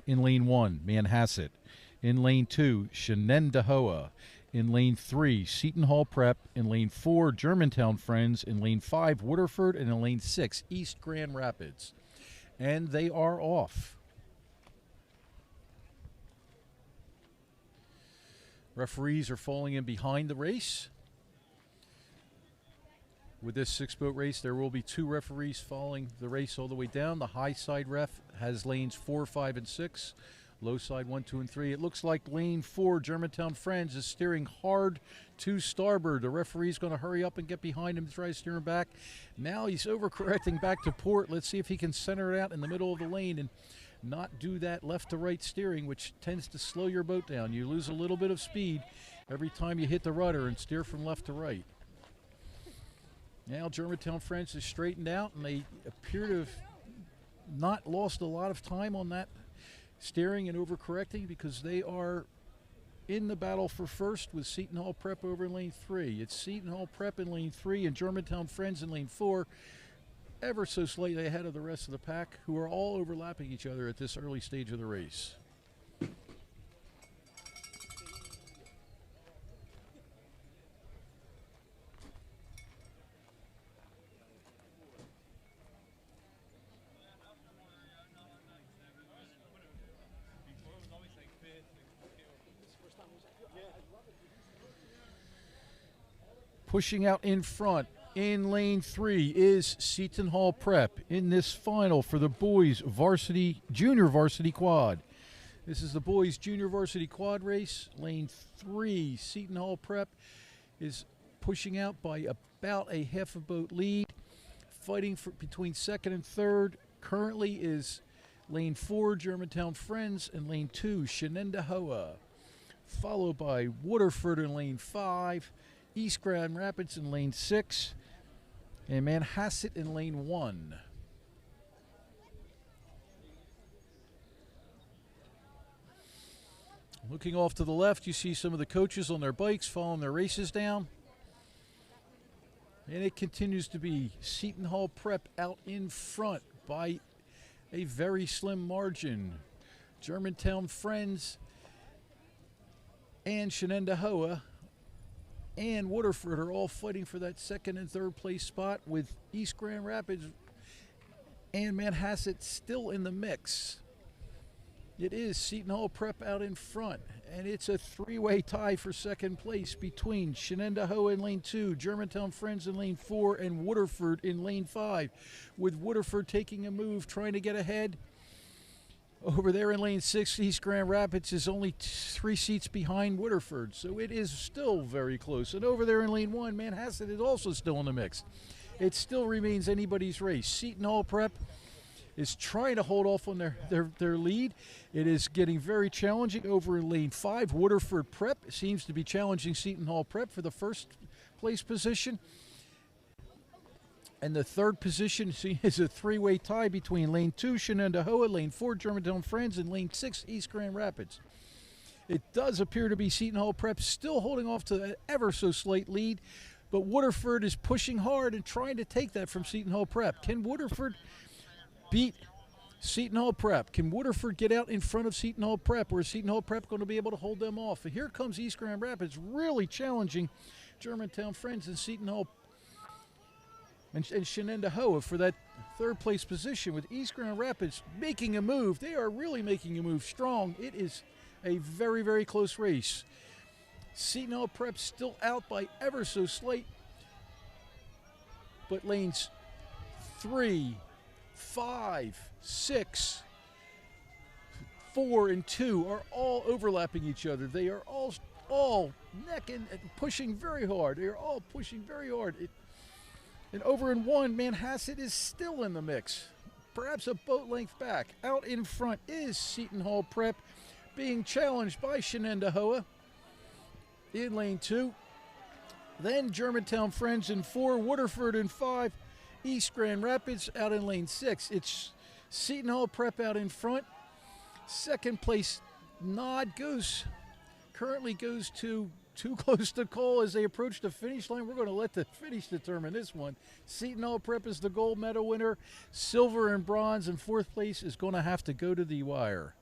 in lane 1, Manhasset. In lane 2, Shenendahoa. In lane 3, Seton Hall Prep. In lane 4, Germantown Friends. In lane 5, Waterford. And in lane 6, East Grand Rapids. And they are off. Referees are falling in behind the race. With this 6-boat race, there will be 2 referees following the race all the way down. The high side ref has lanes 4, 5, and 6. Low side 1, 2, and 3. It looks like lane 4, Germantown Friends, is steering hard to starboard. The referee's going to hurry up and get behind him to try to steer him back. Now he's overcorrecting back to port. Let's see if he can center it out in the middle of the lane and not do that left to right steering, which tends to slow your boat down. You lose a little bit of speed every time you hit the rudder and steer from left to right. Now Germantown Friends is straightened out, and they appear to have not lost a lot of time on that steering and overcorrecting, because they are in the battle for first with Seton Hall Prep over in lane 3. It's Seton Hall Prep in lane 3 and Germantown Friends in lane 4, ever so slightly ahead of the rest of the pack, who are all overlapping each other at this early stage of the race. Pushing out in front in lane 3 is Seton Hall Prep in this final for the boys junior varsity quad. This is the boys junior varsity quad race. Lane 3, Seton Hall Prep is pushing out by about a half a boat lead. Fighting for between second and third currently is lane 4, Germantown Friends, and lane 2, Shenendahoa. Followed by Waterford in lane 5, East Grand Rapids in lane 6, and Manhasset in lane 1. Looking off to the left, you see some of the coaches on their bikes following their races down. And it continues to be Seton Hall Prep out in front by a very slim margin. Germantown Friends and Shenendahoa and Waterford are all fighting for that second and third place spot, with East Grand Rapids and Manhasset still in the mix. It is Seton Hall Prep out in front, and it's a 3-way tie for second place between Shenendahoa in lane 2, Germantown Friends in lane 4, and Waterford in lane 5, with Waterford taking a move, trying to get ahead. Over there in lane 6, East Grand Rapids is only 3 seats behind Waterford, so it is still very close. And over there in lane 1, Manhasset is also still in the mix. It still remains anybody's race. Seton Hall Prep is trying to hold off on their lead. It is getting very challenging over in lane 5. Waterford Prep seems to be challenging Seton Hall Prep for the first place position. And the third position is a 3-way tie between lane 2, Shenendahoa, lane 4, Germantown Friends, and lane 6, East Grand Rapids. It does appear to be Seton Hall Prep still holding off to an ever so slight lead, but Waterford is pushing hard and trying to take that from Seton Hall Prep. Can Waterford beat Seton Hall Prep? Can Waterford get out in front of Seton Hall Prep, or is Seton Hall Prep going to be able to hold them off? And here comes East Grand Rapids really challenging Germantown Friends and Seton Hall and Shenendahoa for that third place position, with East Grand Rapids making a move. They are really making a move strong. It is a very, very close race. Seton Hall Prep still out by ever so slight, but lanes 3, 5, 6, 4, and 2 are all overlapping each other. They are all neck and pushing very hard. They are all pushing very hard. And over in 1, Manhasset is still in the mix, perhaps a boat length back. Out in front is Seton Hall Prep, being challenged by Shenendahoa in lane 2. Then Germantown Friends in 4, Waterford in 5, East Grand Rapids out in lane 6. It's Seton Hall Prep out in front. Second place nod currently goes to Too Close to Call as they approach the finish line. We're going to let the finish determine this one. Seton Hall Prep is the gold medal winner. Silver and bronze, and fourth place is going to have to go to the wire.